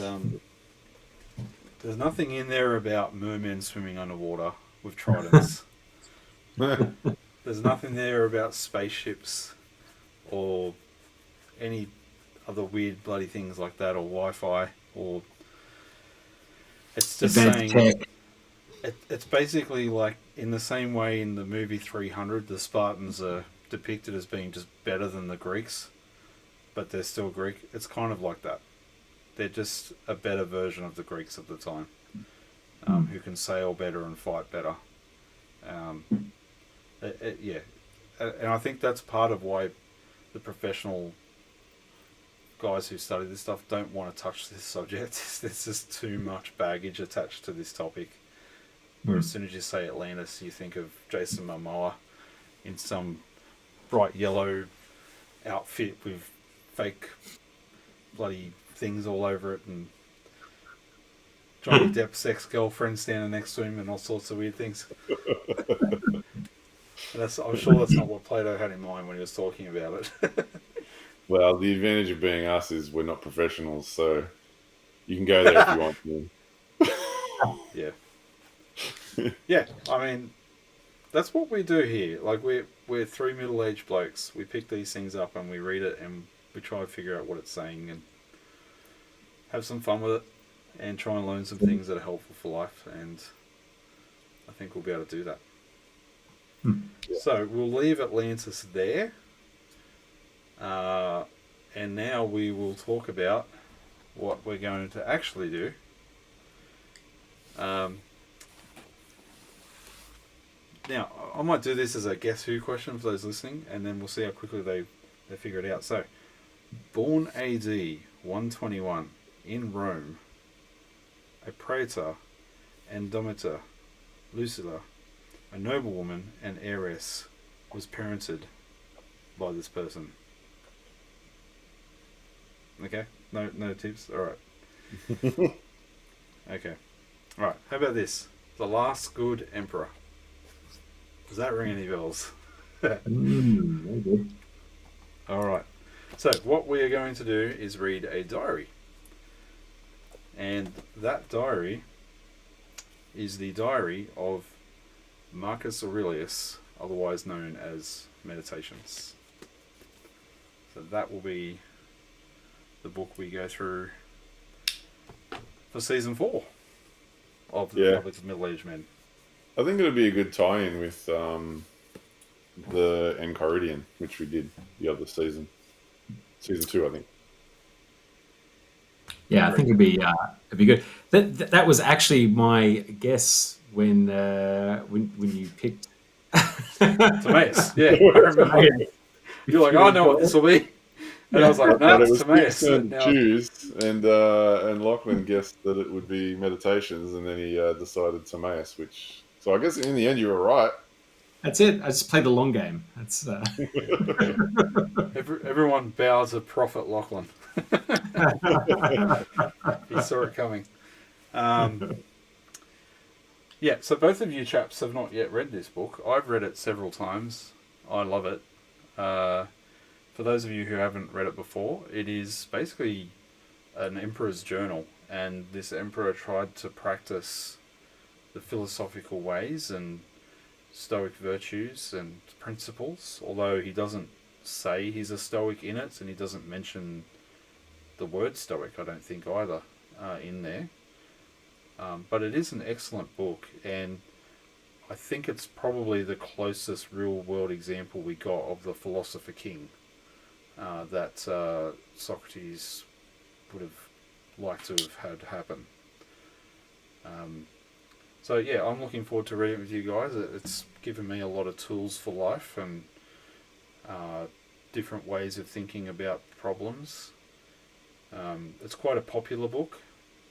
there's nothing in there about mermen swimming underwater with tridents. There's nothing there about spaceships or any other weird bloody things like that, or Wi-Fi, or it's just advanced saying tech. it's basically like in the same way in the movie 300, the Spartans are depicted as being just better than the Greeks, but they're still Greek. It's kind of like that. They're just a better version of the Greeks of the time, who can sail better and fight better. Yeah, and I think that's part of why the professional guys who study this stuff don't want to touch this subject. There's just too much baggage attached to this topic. Where as soon as you say Atlantis, you think of Jason Momoa in some bright yellow outfit with fake bloody things all over it, and Johnny Depp's ex-girlfriend standing next to him, and all sorts of weird things. I'm sure that's not what Plato had in mind when he was talking about it. Well, the advantage of being us is we're not professionals, so you can go there if you want to. Yeah. Yeah, I mean, that's what we do here. Like, we're three middle-aged blokes. We pick these things up and we read it and we try to figure out what it's saying and have some fun with it and try and learn some things that are helpful for life, and I think we'll be able to do that. Yeah. So we'll leave Atlantis there, and now we will talk about what we're going to actually do. Now, I might do this as a guess who question for those listening, and then we'll see how quickly they figure it out. So, born AD 121 in Rome, a praetor, Andromeda, Lucilla, a noblewoman and heiress, was parented by this person. Okay? No tips? Alright. Okay. Alright, how about this? The last good emperor. Does that ring any bells? Alright. So, what we are going to do is read a diary. And that diary is the diary of Marcus Aurelius, otherwise known as Meditations. So that will be the book we go through for season 4 of the Republic of Middle-Aged Men. I think it'll be a good tie-in with the Enchiridion, which we did the other season. Season 2, I think. Yeah, I think it'd be good. That was actually my guess when you picked. Timaeus. Yeah, I remember. You're like, I know what this will be. And I was like, no, But it it's was Tim's Timaeus. turn And to now, choose, and Lachlan guessed that it would be Meditations, and then he decided Timaeus, which. So I guess in the end you were right. That's it. I just play the long game. That's yeah, everyone bows a prophet Lachlan. He saw it coming. Um, yeah, so both of you chaps have not yet read this book. I've read it several times. I love it. For those of you who haven't read it before, it is basically an emperor's journal, and this emperor tried to practice the philosophical ways and Stoic virtues and principles, although he doesn't say he's a Stoic in it, and he doesn't mention the word Stoic, I don't think, either, in there. But it is an excellent book, and I think it's probably the closest real world example we got of the philosopher king that Socrates would have liked to have had happen. So yeah, I'm looking forward to reading it with you guys. It's given me a lot of tools for life and different ways of thinking about problems. It's quite a popular book.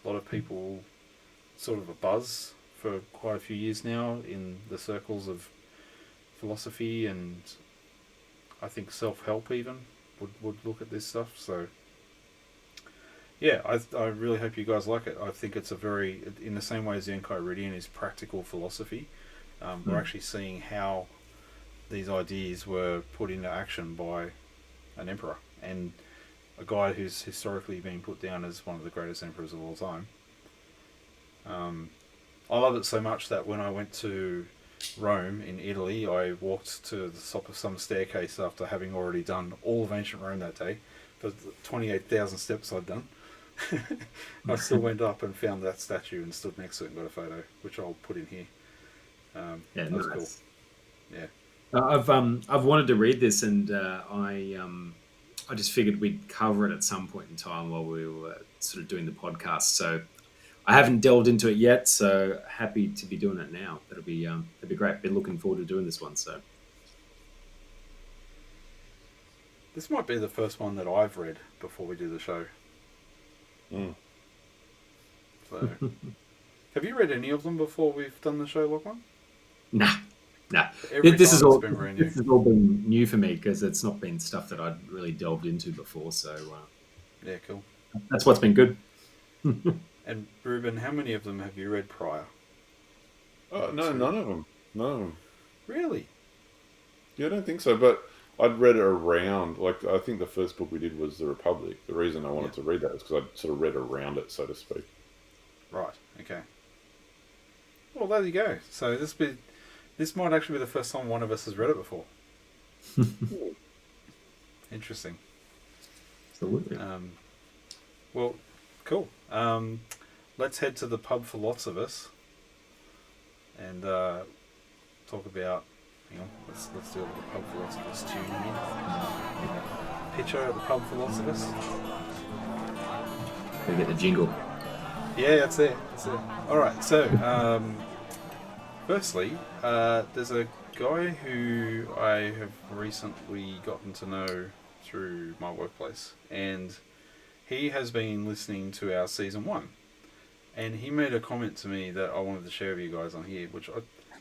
A lot of people sort of a buzz for quite a few years now in the circles of philosophy, and I think self-help even would look at this stuff. So yeah, I really hope you guys like it. I think it's a very, in the same way as the Enchiridion is practical philosophy, we're actually seeing how these ideas were put into action by an emperor, and a guy who's historically been put down as one of the greatest emperors of all time. I love it so much that when I went to Rome in Italy, I walked to the top of some staircase after having already done all of ancient Rome that day. For the 28,000 steps I'd done. I still went up and found that statue and stood next to it and got a photo, which I'll put in here. yeah, that was cool. Yeah, I've wanted to read this, and I just figured we'd cover it at some point in time while we were sort of doing the podcast. So I haven't delved into it yet. So happy to be doing it now. That'd be great. Been looking forward to doing this one. So This might be the first one that I've read before we do the show. So, have you read any of them before we've done the show, Lachlan? Nah. This has all been new for me because it's not been stuff that I'd really delved into before. So yeah, cool. That's what's been good. And Ruben, how many of them have you read prior? Oh, no, none of them. None of them. Really? Yeah, I don't think so. But I'd read it around. Like, I think the first book we did was The Republic. The reason I wanted to read that was because I'd sort of read around it, so to speak. Right. Okay. Well, there you go. So this might actually be the first time one of us has read it before. Interesting. Absolutely. Well, cool. Let's head to the pub for lots of us, and talk about. Hang on. Let's do a little pub for lots of us tuning in. Picture at the pub for lots of us. We get the jingle. Yeah, that's it. All right. So, firstly, there's a guy who I have recently gotten to know through my workplace, and he has been listening to our season 1, and he made a comment to me that I wanted to share with you guys on here, which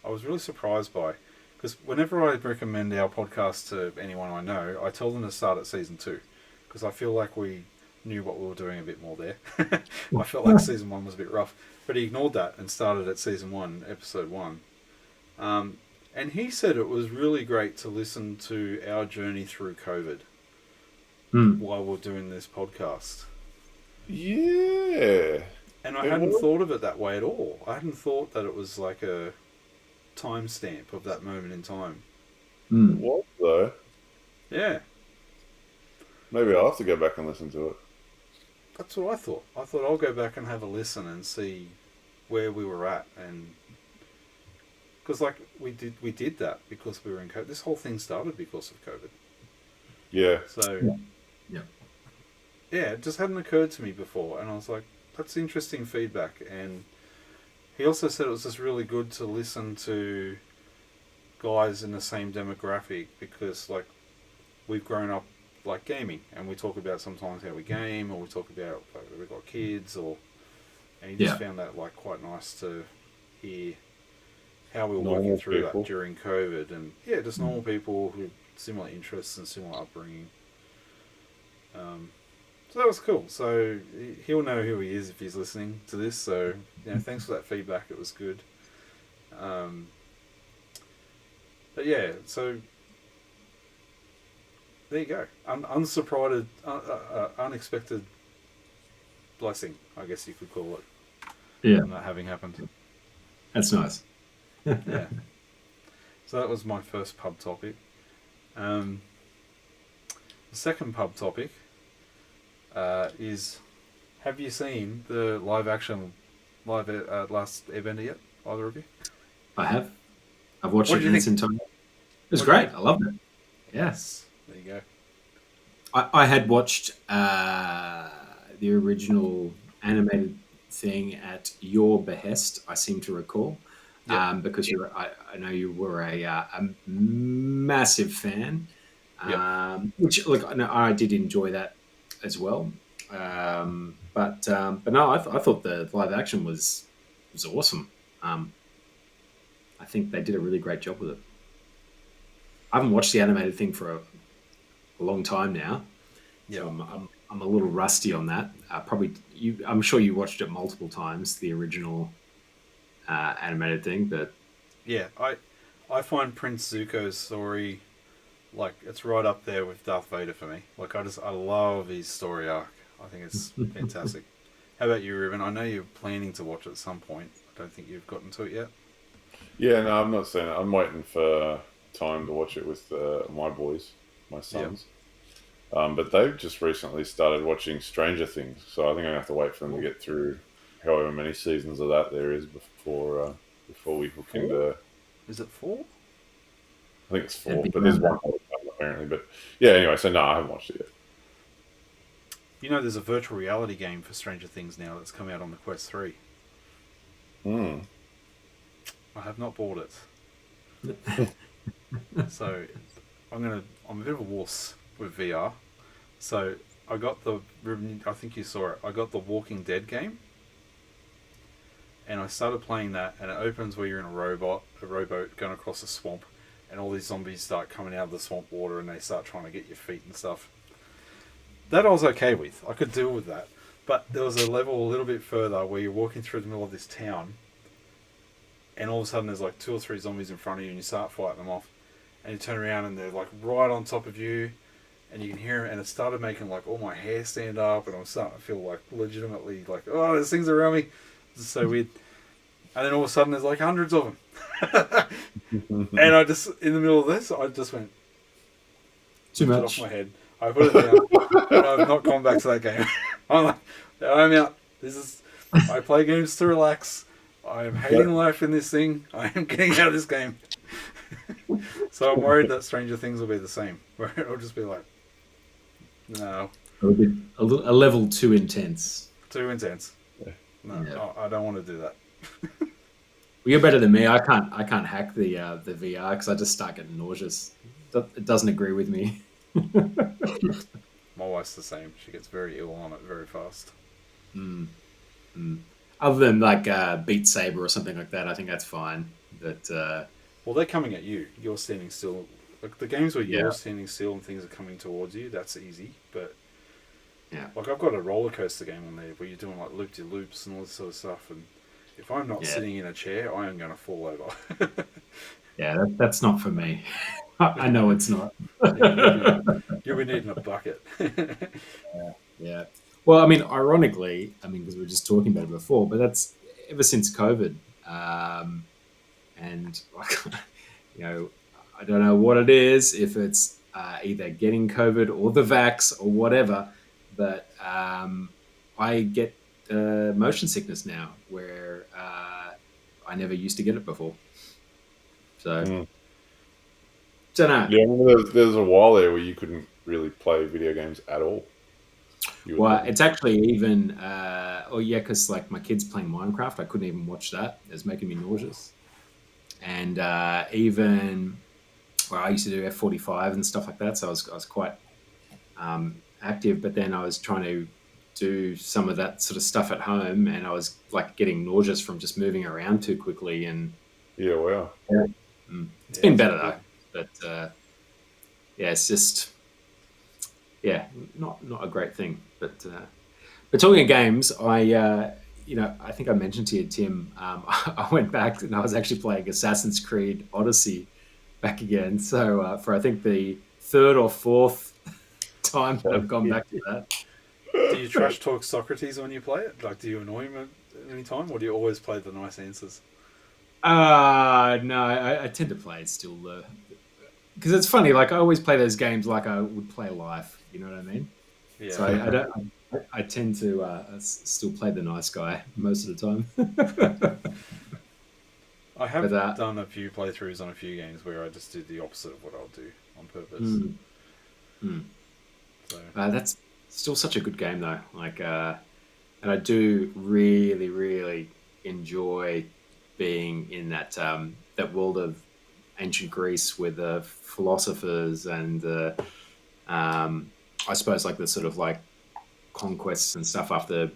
I was really surprised by, because whenever I recommend our podcast to anyone I know, I tell them to start at season 2, because I feel like we knew what we were doing a bit more there. I felt like season 1 was a bit rough, but he ignored that and started at season 1, episode 1. And he said it was really great to listen to our journey through COVID while we're doing this podcast. Yeah. And I hadn't thought of it that way at all. I hadn't thought that it was like a timestamp of that moment in time. It was, though. Yeah. Maybe I'll have to go back and listen to it. That's what I thought. I thought I'll go back and have a listen and see where we were at, and because like we did that because we were in COVID. This whole thing started because of COVID. Yeah. So yeah. yeah, it just hadn't occurred to me before, and I was like, that's interesting feedback. And he also said it was just really good to listen to guys in the same demographic because like we've grown up like gaming, and we talk about sometimes how we game, or we talk about like, we've got kids, or and he just Yeah. found that like quite nice to hear how we were working Normal through people. that during COVID, and yeah, just Mm. normal people who similar interests and similar upbringing. So that was cool. So he'll know who he is if he's listening to this. So thanks for that feedback. It was good. Um, but yeah, so there you go. Unsupported, unexpected blessing, I guess you could call it, Yeah, from that having happened. that's nice. Yeah. So that was my first pub topic. The second pub topic is: have you seen the live Last Airbender yet? Either of you? I have. I've watched What it did you in its think? entirety. It was What did you great. think? I loved it. Yeah. Yes. There you go. I had watched the original animated thing at your behest, I seem to recall, Yep. because I know you were a massive fan, Yep. which, look, I did enjoy that as well. But no, I thought the live action was awesome. I think they did a really great job with it. I haven't watched the animated thing for a long time now. So Yep. I'm a little rusty on that. Probably you. I'm sure you watched it multiple times, the original animated thing. But Yeah. I find Prince Zuko's story like it's right up there with Darth Vader for me. Like I love his story arc. I think it's fantastic. How about you, Ruben? I know you're planning to watch it at some point. I don't think you've gotten to it yet. Yeah, no, I'm not saying it. I'm waiting for time to watch it with my boys, my Yeah. sons. But they've just recently started watching Stranger Things, so I think I'm gonna have to wait for them to Ooh. get through however many seasons of that there is before we hook Four? into. Is it four? I think it's it'd four, be but there's around one that. more to come apparently. But yeah, anyway, so no, I haven't watched it yet. You know, there's a virtual reality game for Stranger Things now that's come out on the Quest 3. Hmm. I have not bought it. So I'm a bit of a wuss with VR. So I got I think you saw it. I got the Walking Dead game, and I started playing that, and it opens where you're in a rowboat going across a swamp, and all these zombies start coming out of the swamp water, and they start trying to get your feet and stuff. That I was okay with. I could deal with that. But there was a level a little bit further where you're walking through the middle of this town, and all of a sudden there's like 2 or 3 zombies in front of you, and you start fighting them off, and you turn around and they're like right on top of you, and you can hear them, and it started making like all my hair stand up, and I'm starting to feel like legitimately like, oh, there's things around me. This is so weird. And then all of a sudden there's like hundreds of them. And I just, in the middle of this, I just went, Too lifted off much. my head. I put it down, and I've not gone back to that game. I'm like, I'm out. I play games to relax. I am hating life in this thing. I am getting out of this game. So I'm worried that Stranger Things will be the same, where it'll just be like, no, A level too intense. too intense. No, Yeah. I don't want to do that. Well, you're better than me. I can't hack the VR because I just start getting nauseous. It doesn't agree with me. My wife's the same. She gets very ill on it very fast. Mm, mm. Other than like Beat Saber or something like that, I think that's fine. But Well, they're coming at you. You're standing still. Like the games where yeah, you're standing still and things are coming towards you, that's easy. But yeah, like I've got a roller coaster game on there where you're doing like loop de loops and all this sort of stuff. And if I'm not yeah, sitting in a chair, I am going to fall over. yeah. That's not for me. I know it's not. Yeah, you'll be needing a bucket. Yeah. Well, I mean, ironically, because we were just talking about it before, but that's ever since COVID, and like, I don't know what it is, if it's either getting COVID or the vax or whatever, but I get motion sickness now, where I never used to get it before. So, Mm. don't know. Yeah, I remember there was a while there where you couldn't really play video games at all. You would Well, think. it's actually even, because like my kids playing Minecraft, I couldn't even watch that. It was making me nauseous. And even where I used to do F45 and stuff like that, so I was quite active. But then I was trying to do some of that sort of stuff at home, and I was like getting nauseous from just moving around too quickly. And Yeah, wow. it's Yeah, been it's better not good. though. But yeah, it's just not a great thing. But talking of games, I think I mentioned to you, Tim. I went back and I was actually playing Assassin's Creed Odyssey back again. So for I think the third or fourth time that I've gone back to that. Do you trash talk Socrates when you play it? Like, do you annoy him at any time, or do you always play the nice answers? No, I tend to play it still because it's funny. Like I always play those games like I would play life. You know what I mean? Yeah. So I don't. I tend to still play the nice guy most of the time. I have But done a few playthroughs on a few games where I just did the opposite of what I'll do on purpose. mm, mm. So That's still such a good game though. Like, and I do really, really enjoy being in that world of ancient Greece with the philosophers and I suppose like the sort of like conquests and stuff after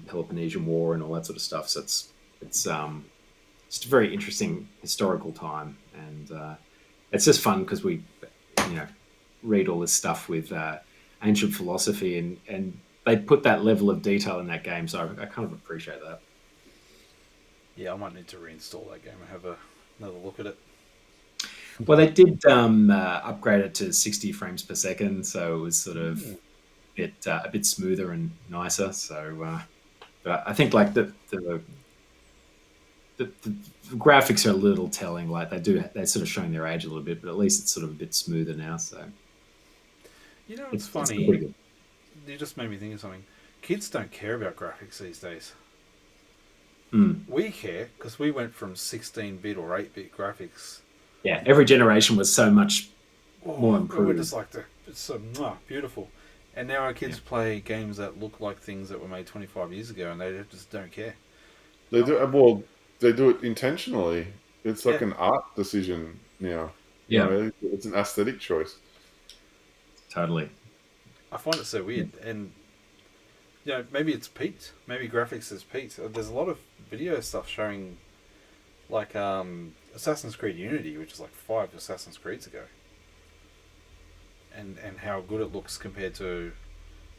Peloponnesian War and all that sort of stuff. So it's just a very interesting historical time, and it's just fun because we, you know, read all this stuff with ancient philosophy, and they put that level of detail in that game. So I kind of appreciate that. yeah, I might need to reinstall that game and have another look at it. Well, they did upgrade it to 60 frames per second, so it was sort of a bit smoother and nicer. So, but I think like the graphics are a little telling. Like they're sort of showing their age a little bit, but at least it's sort of a bit smoother now. So You know, it's it's funny. pretty good. You just made me think of something. Kids don't care about graphics these days. Mm. We care because we went from 16-bit or 8-bit graphics. Yeah, every generation was so much more We're improved. just like, it's so beautiful. And now our kids play games that look like things that were made 25 years ago, and they just don't care. They do well. They do it intentionally. It's like Yeah. an art decision now. Yeah. It's an aesthetic choice. Totally. I find it so weird, and maybe it's peaked. Maybe graphics has peaked. There's a lot of video stuff showing, like Assassin's Creed Unity, which is like 5 Assassin's Creeds ago, and how good it looks compared to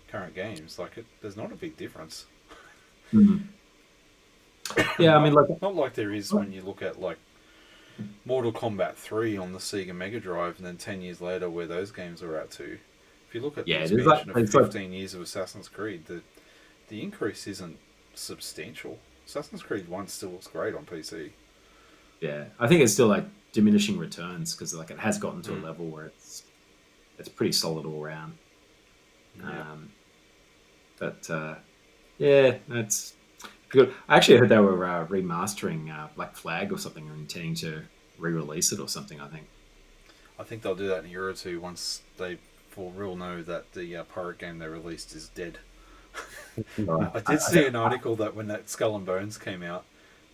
current games. Like there's not a big difference. Mm. Yeah, I mean, like Not like there is when you look at like Mortal Kombat 3 on the Sega Mega Drive, and then 10 years later where those games are at too. If you look at the expansion of 15 years of Assassin's Creed, the increase isn't substantial. Assassin's Creed 1 still looks great on PC. yeah, I think it's still like diminishing returns because like it has gotten to a level where it's pretty solid all around. Yeah. But yeah, that's good. I actually heard they were remastering Black Flag or something, or intending to re-release it or something. I think. I think they'll do that in a year or two once they for real know that the pirate game they released is dead. I did see an article that when that Skull and Bones came out,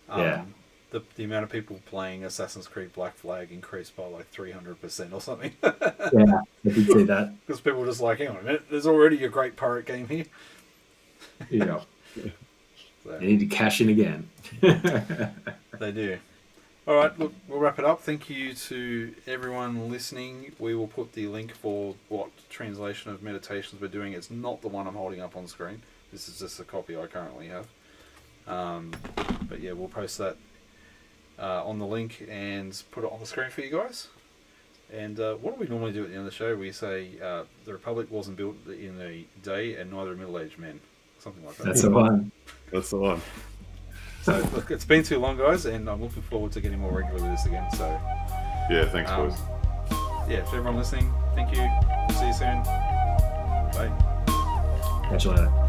the amount of people playing Assassin's Creed Black Flag increased by like 300% or something. Yeah, I did see that. Because people were just like, hang on a minute, there's already a great pirate game here. Yeah. So, They need to cash in again. they do. All right, look, we'll wrap it up. Thank you to everyone listening. We will put the link for what translation of meditations we're doing. It's not the one I'm holding up on screen. This is just a copy I currently have. But yeah, we'll post that on the link and put it on the screen for you guys. And what do we normally do at the end of the show? We say the Republic wasn't built in a day, and neither are middle-aged men. Something like that. That's the one. That's the one. So look, it's been too long, guys, and I'm looking forward to getting more regular with this again. So Yeah, thanks, boys. yeah, to everyone listening, thank you. See you soon. Bye. Catch you later.